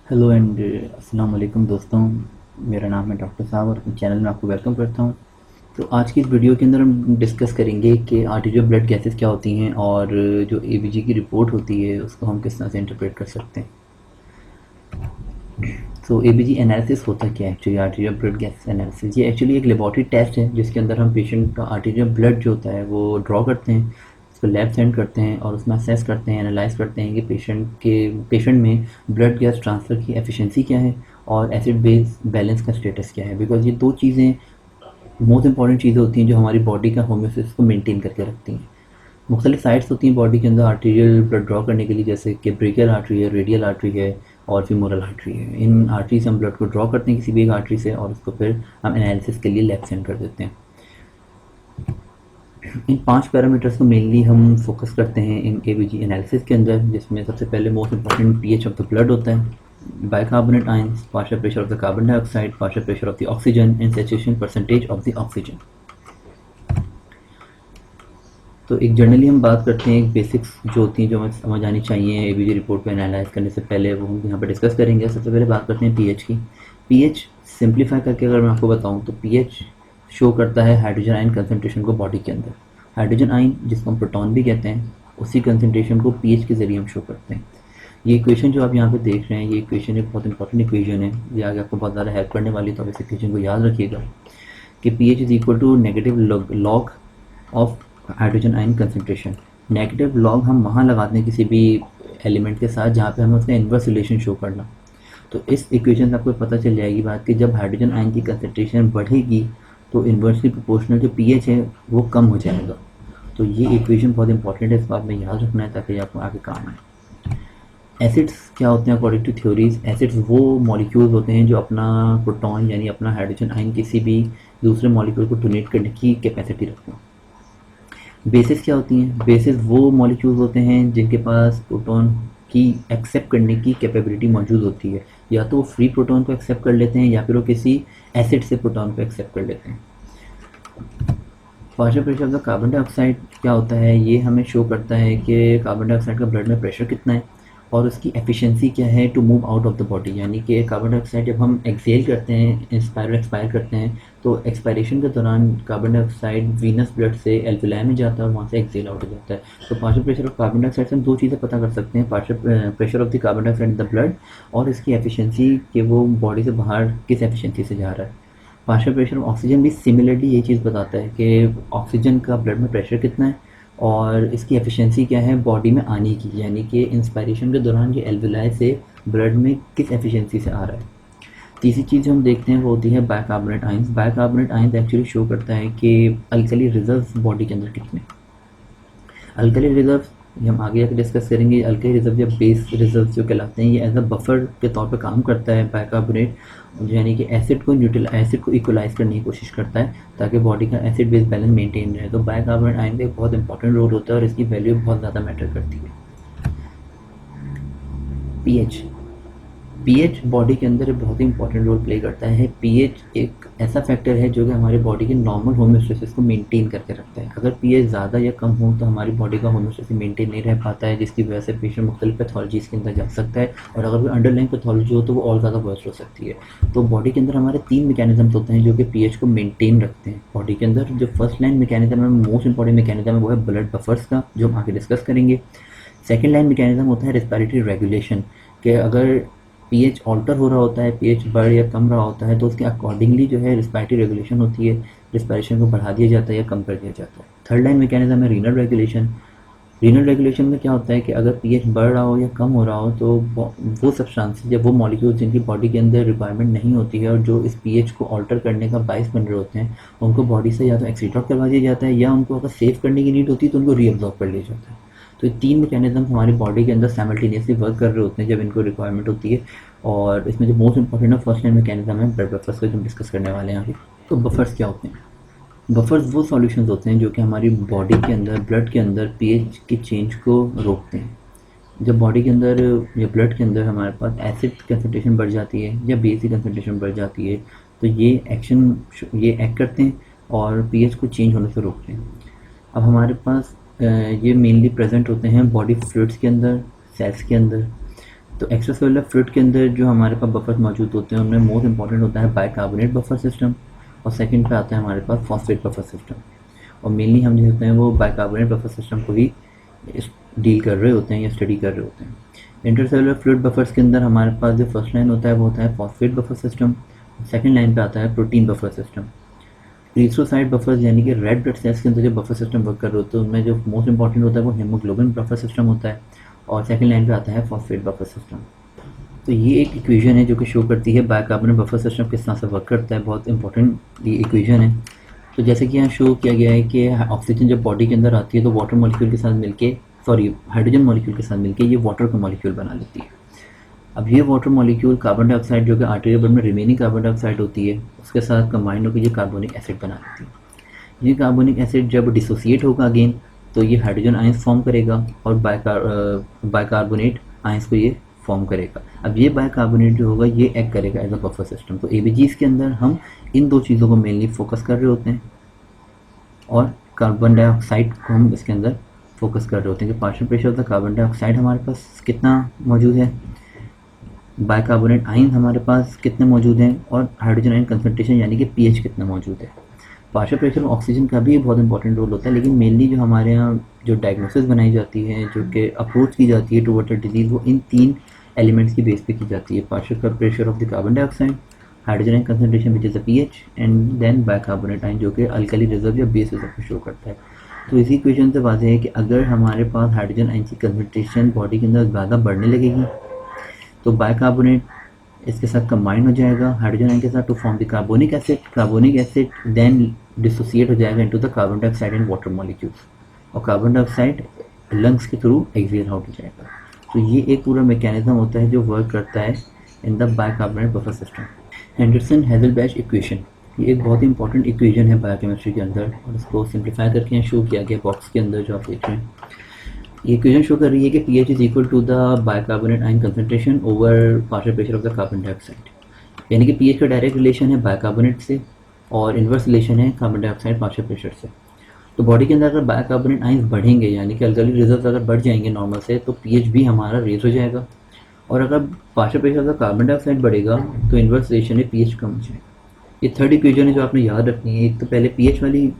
Hello and अस्सलाम वालेकुम दोस्तों। मेरा नाम है डॉक्टर साहब और अपने चैनल में आपको वेलकम करता हूं। तो आज की इस वीडियो के अंदर हम डिस्कस करेंगे कि आर्टिफिशियल ब्लड गैसेस क्या होती हैं और जो एबीजी की रिपोर्ट होती है उसको हम किस तरह से इंटरप्रेट कर सकते हैं। तो एबीजी एनालिसिस होता क्या है actually? Artificial blood gas analysis ये एक्चुअली एक लेबॉरेटरी टेस्ट है जिसके अंदर हम पेशेंट का आर्टिफिशियल ब्लड जो होता है वो ड्रॉ करते हैं, उसको लैब सेंड करते हैं और उसमें असेस करते हैं, एनालाइज करते हैं कि पेशेंट में ब्लड गैस ट्रांसफ़र की एफिशिएंसी क्या है और एसिड बेस बैलेंस का स्टेटस क्या है। बिकॉज ये दो चीज़ें मोस्ट इंपॉर्टेंट चीज़ें होती हैं जो हमारी बॉडी का होम्योस्टेसिस को मेंटेन करके रखती हैं। मुख्तलिफ साइट्स होती हैं बॉडी के अंदर आर्टीरियल ब्लड ड्रॉ करने के लिए, जैसे कि ब्रेकियल आर्टरी है, रेडियल आर्टरी है और फीमोरल आर्टरी है। इन आर्टरी से हम ब्लड को ड्रॉ करते हैं किसी भी एक आर्टरी से और उसको फिर हम एनालिसिस के लिए लैब सेंड कर देते हैं। इन 5 पैरामीटर्स को मेनली हम फोकस करते हैं इन एबीजी एनालिसिस के अंदर, जिसमें सबसे पहले most important pH of the blood होता है, bicarbonate ions, partial pressure of the carbon dioxide, partial pressure of the oxygen and saturation percentage of the oxygen. तो एक जनरली हम बात करते हैं, एक बेसिक्स जो होती हैं जो हमें समझ आनी चाहिए एबीजी रिपोर्ट को एनालाइज करने से पहले, वो हम यहाँ पर डिस्कस करेंगे। सबसे पहले बात करते हैं पीएच की। पीएच सिंप्लीफाई करके अगर मैं आपको बताऊँ तो पीएच शो करता है हाइड्रोजन आयन कंसनट्रेशन को बॉडी के अंदर। हाइड्रोजन आयन जिसको हम प्रोटॉन भी कहते हैं, उसी कंसनट्रेशन को पीएच के ज़रिए हम शो करते हैं। ये इक्वेशन जो आप यहाँ पे देख रहे हैं, ये इक्वेशन एक बहुत इंपॉर्टेंट इक्वेशन है, ये आगे आपको बहुत ज़्यादा हेल्प करने वाली है, तो आप इस इक्वेशन को याद रखिएगा कि pH is equal to negative log of hydrogen ion concentration. Negative log हम वहाँ लगाते हैं किसी भी एलिमेंट के साथ जहाँ पे हमें उसका इन्वर्स रिलेशन शो करना। तो इस इक्वेशन से आपको पता चल जाएगी बात कि जब हाइड्रोजन आयन की कंसनट्रेशन बढ़ेगी तो इन्वर्सली प्रोपोर्शनल जो पीएच है वो कम हो जाएगा। तो ये इक्वेशन बहुत इंपॉर्टेंट है, इसको आपने याद रखना है ताकि आपको आगे काम आए। एसिड्स क्या होते हैं अकॉर्डिंग टू थ्योरीज? एसिड्स वो मॉलिक्यूल्स होते हैं जो अपना प्रोटॉन यानी अपना हाइड्रोजन आयन किसी भी दूसरे मॉलिक्यूल को डोनेट करने की कैपेसिटी रखते हैं। बेसिस क्या होती हैं? बेसिस वो मॉलिक्यूल्स होते हैं जिनके पास प्रोटॉन की एक्सेप्ट करने की कैपेबिलिटी मौजूद होती है। या तो वो फ्री प्रोटॉन को एक्सेप्ट कर लेते हैं या फिर वो किसी एसिड से प्रोटॉन को एक्सेप्ट कर लेते हैं। Partial pressure of the carbon dioxide क्या होता है? ये हमें शो करता है कि कार्बन डाइऑक्साइड का ब्लड में प्रेशर कितना है और उसकी एफिशिएंसी क्या है to move out of the body. यानी कि कार्बन डाइऑक्साइड जब हम एक्सहेल करते हैं, एक्सपायर करते हैं, तो एक्सपायरेशन के दौरान कार्बन डाइऑक्साइड वीनस ब्लड से एल्विलाई में जाता है और वहाँ से एक्सहेल आउट हो जाता है। तो partial pressure of carbon dioxide से हम दो चीज़ें पता कर सकते हैं, partial pressure of the carbon dioxide in the blood और इसकी एफिशिएंसी कि वो बॉडी से बाहर किस एफिशिएंसी से जा रहा है। पार्शियल प्रेशर ऑफ ऑक्सीजन भी सिमिलरली ये चीज़ बताता है कि ऑक्सीजन का ब्लड में प्रेशर कितना है और इसकी एफिशिएंसी क्या है बॉडी में आने की, यानी कि इंस्पायरेशन के दौरान ये एल्विलाई से ब्लड में किस एफिशिएंसी से आ रहा है। तीसरी चीज़ जो हम देखते हैं वो होती है bicarbonate ions. Bicarbonate ions actually show करता है कि अल्कली रिजर्व बॉडी के अंदर कितने। अल्कली रिजर्व ये हम आगे जाकर डिस्कस करेंगे। अल्कली रिजर्व या बेस रिजर्व जो कहलाते हैं, ये एज अ बफर के तौर पे काम करता है बाइकार्बोनेट, यानी कि एसिड को इक्वलाइज करने की कोशिश करता है ताकि बॉडी का एसिड बेस बैलेंस मेंटेन रहे। तो बाइकार्बोनेट आयन का एक बहुत इंपॉर्टेंट रोल होता है और इसकी वैल्यू बहुत ज़्यादा मैटर करती है। पीएच पीएच बॉडी के अंदर एक बहुत ही इंपॉर्टेंट रोल प्ले करता है। पीएच एक ऐसा फैक्टर है जो कि हमारी बॉडी के नॉर्मल होम्योस्टेसिस को मेंटेन करके रखता है। अगर पीएच ज़्यादा या कम हो तो हमारी बॉडी का होम्योस्टेसिस मेंटेन नहीं रह पाता है, जिसकी वजह से पेशेंट मुख्तलिफ पैथोलॉजीज़ के अंदर जा सकता है और अगर कोई अंडरलाइन पैथोलॉजी हो तो वो और ज़्यादा वर्स्ट हो सकती है। तो बॉडी के अंदर हमारे 3 मैकेनिज्म होते हैं जो कि पीएच को मेंटेन रखते हैं बॉडी के अंदर। जो फर्स्ट लाइन मैकेनिज्म है, मोस्ट इंपॉर्टेंट मैकेनिज्म है, वो है ब्लड बफर्स का, जो हम आगे डिस्कस करेंगे। सेकेंड लाइन मैकेनिज्म होता है रेस्पिरेटरी रेगुलेशन, कि अगर पीएच ऑल्टर हो रहा होता है, पीएच बढ़ या कम रहा होता है तो उसके अकॉर्डिंगली जो है रेस्पिरेटरी रेगुलेशन होती है, रेस्पिरेशन को बढ़ा दिया जाता है या कम कर दिया जाता है। थर्ड लाइन मैकेनिज्म है रीनल रेगुलेशन। रीनल रेगुलेशन में क्या होता है कि अगर पीएच बढ़ रहा हो या कम हो रहा हो तो वो सब्सटेंसेस या वो मॉलिक्यूल्स जिनकी बॉडी के अंदर रिक्वायरमेंट नहीं होती है और जो इस पीएच को ऑल्टर करने का बाइस बन रहे होते हैं, उनको बॉडी से या तो एक्सीट आउट करवा दिया जाता है या उनको अगर सेव करने की नीड होती है तो उनको रीअब्जॉर्ब कर लिया जाता है। तो ये 3 मैकेनिज्म हमारी बॉडी के अंदर साइमल्टेनियसली वर्क कर रहे होते हैं जब इनको रिक्वायरमेंट होती है। और इसमें जो मोस्ट इंपॉर्टेंट है फर्स्ट लाइन मैकेनिज्म है ब्लड बफर्स का, जो हम डिस्कस करने वाले हैं आगे। तो बफर्स क्या होते हैं? बफर्स वो सॉल्यूशंस होते हैं जो कि हमारी बॉडी के अंदर, ब्लड के अंदर पीएच के चेंज को रोकते हैं। जब बॉडी के अंदर या ब्लड के अंदर हमारे पास एसिड कंसनट्रेशन बढ़ जाती है या बेस की कंसनट्रेशन बढ़ जाती है तो ये एक्ट करते हैं और पीएच को चेंज होने से रोकते हैं। अब हमारे पास ये मेनली प्रेजेंट होते हैं बॉडी फ्लूइड्स के अंदर, सेल्स के अंदर। तो एक्स्ट्रा सेलुलर फ्लूइड के अंदर जो हमारे पास बफर मौजूद होते हैं उनमें मोस्ट इंपॉर्टेंट होता है बाइकार्बोनेट बफर सिस्टम, और सेकंड पे आता है हमारे पास फॉस्फेट बफर सिस्टम। और मेनली हम जो होते हैं वो बाइकार्बोनेट बफर सिस्टम को ही डील कर रहे होते हैं या स्टडी कर रहे होते हैं। इंटरसेलुलर फ्लूइड बफर्स के अंदर हमारे पास जो फर्स्ट लाइन होता है वो होता है phosphate buffer system, second line पे आता है protein buffer system. Erythrocyte buffers यानी कि रेड ब्लड सेल्स के अंदर जो बफर सिस्टम वर्क कर रहे होते हैं उनमें जो मोस्ट इंपॉर्टेंट होता है वो हेमोग्लोबिन बफर सिस्टम होता है, और सेकंड लाइन पे आता है फॉस्फेट बफर सिस्टम। तो ये एक इक्वेशन है जो कि शो करती है बाइकार्बोनेट बफर सिस्टम किस तरह से वर्क करता है, बहुत इंपॉर्टेंट ये इक्वेशन है। तो जैसे कि यहाँ शो किया गया है कि ऑक्सीजन जब बॉडी के अंदर आती है तो वाटर मॉलिक्यूल के साथ मिलके हाइड्रोजन मॉलिक्यूल के साथ मिलके ये वाटर का मॉलिक्यूल बना लेती है। अब ये वाटर मॉलिक्यूल कार्बन डाइऑक्साइड जो कि आर्टेरियल ब्लड में रिमेनिंग कार्बन डाइऑक्साइड होती है उसके साथ कंबाइन होकर ये कार्बोनिक एसिड बना लेती है। ये कार्बोनिक एसिड जब डिसोसिएट होगा अगेन तो ये हाइड्रोजन आयंस फॉर्म करेगा और बाइकार्बोनेट आयंस को ये फॉर्म करेगा। अब ये बाइकार्बोनेट जो होगा ये एक्ट करेगा एज अ बफर सिस्टम। तो एबीजीज के अंदर हम इन दो चीज़ों को मेनली फोकस कर रहे होते हैं, और कार्बन डाइऑक्साइड को हम इसके अंदर फोकस कर रहे होते हैं कि partial pressure of the carbon dioxide हमारे पास कितना मौजूद है, बाइकार्बोनेट आयन हमारे पास कितने मौजूद हैं, और हाइड्रोजन आयन कंसंट्रेशन यानी कि पीएच कितना मौजूद है। पार्शियल प्रेशर ऑक्सीजन का भी बहुत इंपॉर्टेंट रोल होता है, लेकिन मेनली जो हमारे यहाँ जो डायग्नोसिस बनाई जाती है जो कि अप्रोच की जाती है टू वाटर डिजीज़ वो इन तीन एलिमेंट्स की बेस पे की जाती है, partial pressure of the carbon dioxide, hydrogen ion concentration which is the pH, and then bicarbonate ion जो कि अल्कली रिजर्व या बेस रिजर्व को शो करता है। तो इसी इक्वेशन से वाज़ेह है कि अगर हमारे पास हाइड्रोजन आयन की कंसंट्रेशन बॉडी के अंदर ज़्यादा बढ़ने लगेगी तो बाइकार्बोनेट इसके साथ कंबाइन हो जाएगा हाइड्रोजन आयन के साथ to form the carbonic acid then dissociate हो जाएगा into the carbon dioxide and water molecules, और कार्बन डाइऑक्साइड लंग्स के थ्रू एक्सहेल आउट हो जाएगा। तो ये एक पूरा मैकेनिज्म होता है जो वर्क करता है in the bicarbonate buffer system. Henderson Hasselbalch equation ये एक बहुत ही इंपॉर्टेंट इक्वेशन है बायोकेमिस्ट्री के अंदर, और इसको सिंप्लीफाई करके शो किया गया बॉक्स के अंदर जो आप देख रहे हैं। ये इक्वेशन शो कर रही है कि pH is equal to the bicarbonate ion concentration over partial pressure of the carbon dioxide, यानी कि pH का डायरेक्ट रिलेशन है बाइकार्बोनेट से और इन्वर्स रिलेशन है कार्बन डाइऑक्साइड पार्शियल प्रेशर से। तो बॉडी के अंदर अगर बाइकार्बोनेट आयंस बढ़ेंगे यानी कि अल्कली रिजर्व अगर बढ़ जाएंगे नॉर्मल से तो pH भी हमारा रेज हो जाएगा, और अगर partial pressure of carbon dioxide बढ़ेगा तो इन्वर्स रिलेशन है pH कम हो जाएगा। ये थर्ड इक्वेशन है जो आपने याद रखनी है। एक तो पहले pH वाली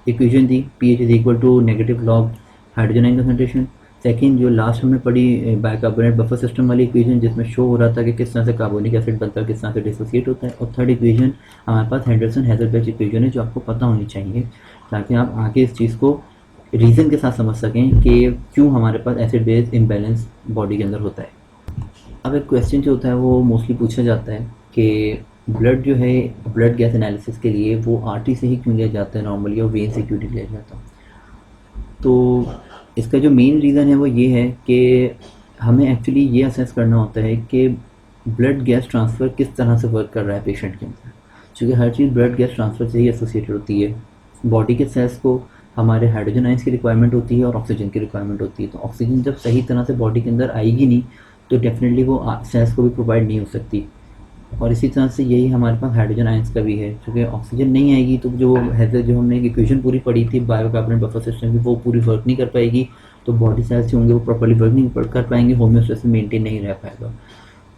इक्वेशन थी, pH is equal to negative log hydrogen ion concentration. Second जो लास्ट हमने पढ़ी बाइकार्बोनेट बफर सिस्टम वाली इक्वेशन जिसमें शो हो रहा था कि किस तरह से कार्बोनिक एसिड बनता है किस तरह से डिसोसिएट होता है, और थर्ड इक्वेशन हमारे पास हेंडरसन हेज़लबैच इक्वेशन है जो आपको पता होनी चाहिए ताकि आप आगे इस चीज़ को रीज़न के साथ समझ सकें कि क्यों हमारे पास एसिड बेस इम्बैलेंस बॉडी के अंदर होता है। अब एक क्वेश्चन जो होता है वो मोस्टली पूछा जाता है कि ब्लड जो है ब्लड गैस एनालिसिस के लिए वो आर्टरी से ही क्यों लिया जाता है नॉर्मली और वेन से क्यों नहीं लिया जाता। तो इसका जो मेन रीज़न है वो ये है कि हमें एक्चुअली ये असेस करना होता है कि ब्लड गैस ट्रांसफ़र किस तरह से वर्क कर रहा है पेशेंट के अंदर, क्योंकि हर चीज़ ब्लड गैस ट्रांसफ़र से ही एसोसिएटेड होती है। बॉडी के सेल्स को हमारे हाइड्रोजन आयंस की रिक्वायरमेंट होती है और ऑक्सीजन की रिक्वायरमेंट होती है। तो ऑक्सीजन जब सही तरह से बॉडी के अंदर आएगी नहीं तो डेफिनेटली वो सेल्स को भी प्रोवाइड नहीं हो सकती, और इसी तरह से यही हमारे पास हाइड्रोजन आयंस का भी है। क्योंकि ऑक्सीजन नहीं आएगी तो जो हमने एक इक्वेशन पूरी पढ़ी थी बायोकार्बोनेट बफर सिस्टम की वो पूरी वर्क नहीं कर पाएगी, तो बॉडी सेल्स जो होंगे वो प्रॉपर्ली वर्क नहीं कर पाएंगे, होम्योस्टेसिस मेंटेन नहीं रह पाएगा।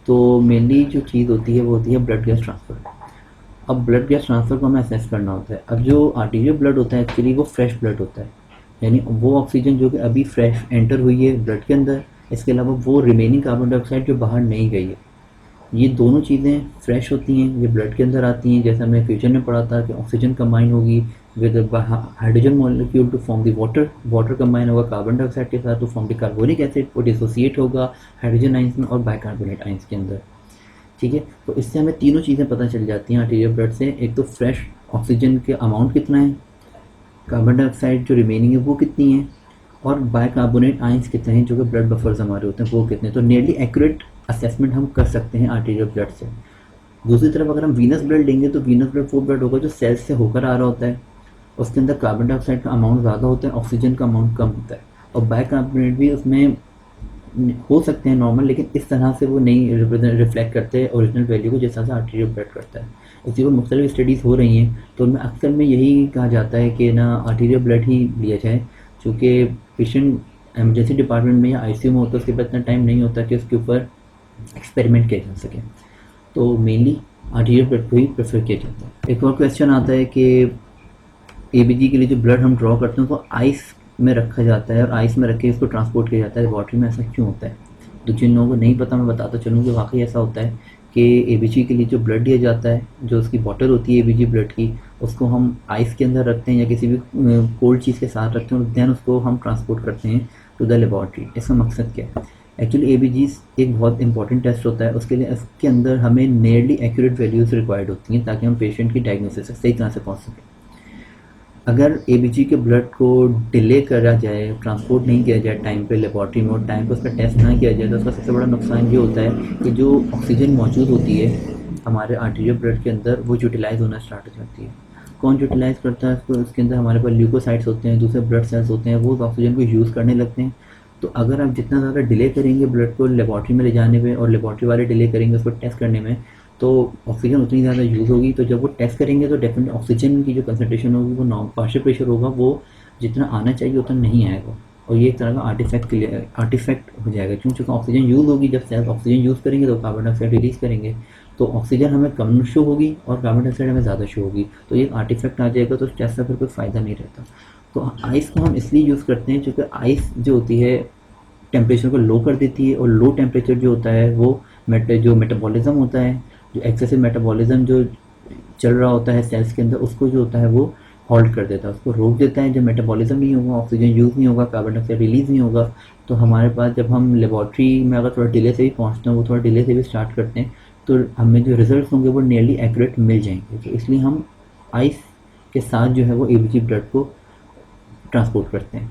तो मेनली जो चीज़ होती है वो होती है ब्लड गैस ट्रांसफ़र। अब ब्लड गैस ट्रांसफ़र को हमें असेस करना होता है। अब जो आर्टीरियल ब्लड होता है एक्चुअली वो फ्रेश ब्लड होता है, यानी वो ऑक्सीजन जो कि अभी फ्रेश एंटर हुई है ब्लड के अंदर, इसके अलावा वो रिमेनिंग कार्बन डाइऑक्साइड जो बाहर नहीं गई है, ये दोनों चीज़ें फ्रेश होती हैं, ये ब्लड के अंदर आती हैं। जैसे हमने फ्यूचर में पढ़ा था कि ऑक्सीजन कंबाइन होगी with hydrogen molecule to form the water combine होगा कार्बन डाइऑक्साइड के साथ to form the carbonic acid, वो डिसोसिएट होगा हाइड्रोजन आयंस में और बाइकार्बोनेट आयंस के अंदर। ठीक है, तो इससे हमें तीनों चीज़ें पता चल जाती हैं आर्टीरियल ब्लड से। एक तो फ्रेश ऑक्सीजन के अमाउंट कितना है, कार्बन डाइऑक्साइड जो रिमेनिंग है वो कितनी है, और बाइकार्बोनेट आयंस कितने हैं जो कि ब्लड बफर्स हमारे होते हैं वो कितने। तो नियरली एक्यूरेट असेसमेंट हम कर सकते हैं आर्टीरियल ब्लड से। दूसरी तरफ अगर हम वीनस ब्लड लेंगे तो वीनस ब्लड वो ब्लड होगा जो सेल्स से होकर आ रहा होता है, उसके अंदर कार्बन डाइऑक्साइड का अमाउंट ज़्यादा होता है, ऑक्सीजन का अमाउंट कम होता है, और बाइकार्बोनेट भी उसमें हो सकते हैं नॉर्मल, लेकिन इस तरह से वो नहीं रिफ्लेक्ट करते ओरिजिनल वैल्यू को जिस तरह से आर्टीरियल ब्लड करता है। इसी को मुख्तलिफ स्टडीज़ हो रही हैं, तो उनमें अक्सर में यही कहा जाता है कि ना आर्टीरियल ब्लड ही लिया जाए, चूँकि पेशेंट एमरजेंसी डिपार्टमेंट में या आईसीयू में होता है उसके पास इतना टाइम नहीं होता कि उसके ऊपर एक्सपेरिमेंट किया जा सके। तो मेनली आर्टीरियल ब्लड को ही प्रेफर किया जाता है। एक और क्वेश्चन आता है कि एबीजी के लिए जो ब्लड हम ड्रॉ करते हैं उसको आइस में रखा जाता है और आइस में रख के उसको ट्रांसपोर्ट किया जाता है लेबॉर्ट्री में, ऐसा क्यों होता है? तो जिन लोगों को नहीं पता मैं बताता चलूँ कि वाकई ऐसा होता है कि एबीजी के लिए जो ब्लड दिया जाता है, जो उसकी बॉटल होती है एबीजी ब्लड की, उसको हम आइस के अंदर रखते हैं या किसी भी कोल्ड चीज़ के साथ रखते हैं और देन उसको हम ट्रांसपोर्ट करते हैं टू द लेबॉर्ट्री। इसका मकसद क्या है? एक्चुअली एबीजीज एक बहुत इंपॉर्टेंट टेस्ट होता है, उसके लिए इसके अंदर हमें नियरली एक्यूरेट वैल्यूज़ रिक्वायर्ड होती हैं ताकि हम पेशेंट की डायग्नोसिस सही तरह से पहुँच सकें। अगर एबीजी के ब्लड को डिले करा जाए, ट्रांसपोर्ट नहीं किया जाए टाइम पे लेबॉर्ट्री में और टाइम पे उसका टेस्ट ना किया जाए, तो उसका सबसे बड़ा नुकसान ये होता है कि जो ऑक्सीजन मौजूद होती है हमारे आर्टीरियल ब्लड के अंदर वो यूटिलाइज़ होना स्टार्ट हो जाती है। कौन यूटिलाइज़ करता है उसको? उसके अंदर हमारे पास ल्यूकोसाइट्स होते हैं, दूसरे ब्लड सेल्स होते हैं, वो ऑक्सीजन को यूज़ करने लगते हैं। तो अगर आप जितना ज़्यादा डिले करेंगे ब्लड को लेबॉर्ट्री में ले जाने में और लेबॉर्ट्री वाले डिले करेंगे उसको टेस्ट करने में, तो ऑक्सीजन उतनी ज़्यादा यूज़ होगी। तो जब वो टेस्ट करेंगे तो डेफिनेट ऑक्सीजन की जो कंसनट्रेशन होगी वो पार्शियल प्रेशर होगा, वो जितना आना चाहिए उतना नहीं आएगा और ये एक तरह का आर्टिफैक्ट हो जाएगा। क्योंकि ऑक्सीजन यूज़ होगी, जब सेल्स ऑक्सीजन यूज़ करेंगे तो कार्बन डाइऑक्साइड रिलीज़ करेंगे, तो ऑक्सीजन हमें कम शो होगी और कार्बन डाइऑक्साइड हमें ज़्यादा शो होगी, तो ये आर्टिफैक्ट आ जाएगा। तो उस टेस्ट का फिर कोई फ़ायदा नहीं रहता। तो आइस को हम इसलिए यूज़ करते हैं क्योंकि आइस जो होती है टेम्परेचर को लो कर देती है और लो टेम्परेचर जो होता है वो जो मेटाबॉलिज्म होता है, जो एक्सेसिव मेटाबॉलिज्म जो चल रहा होता है सेल्स के अंदर, उसको जो होता है वो हॉल्ट कर देता है, उसको रोक देता है। जब मेटाबॉलिज्म नहीं होगा, ऑक्सीजन यूज़ नहीं होगा, कार्बन डाइऑक्साइड रिलीज़ नहीं होगा, तो हमारे पास जब हम लेबॉर्ट्री में अगर थोड़ा डिले से भी पहुँचते हैं, वो थोड़ा डिले से भी स्टार्ट करते हैं, तो हमें जो रिजल्ट होंगे वो नियरली एक्यूरेट मिल जाएंगे। तो इसलिए हम आइस के साथ जो है वो एबीजी ब्लड को ट्रांसपोर्ट करते हैं।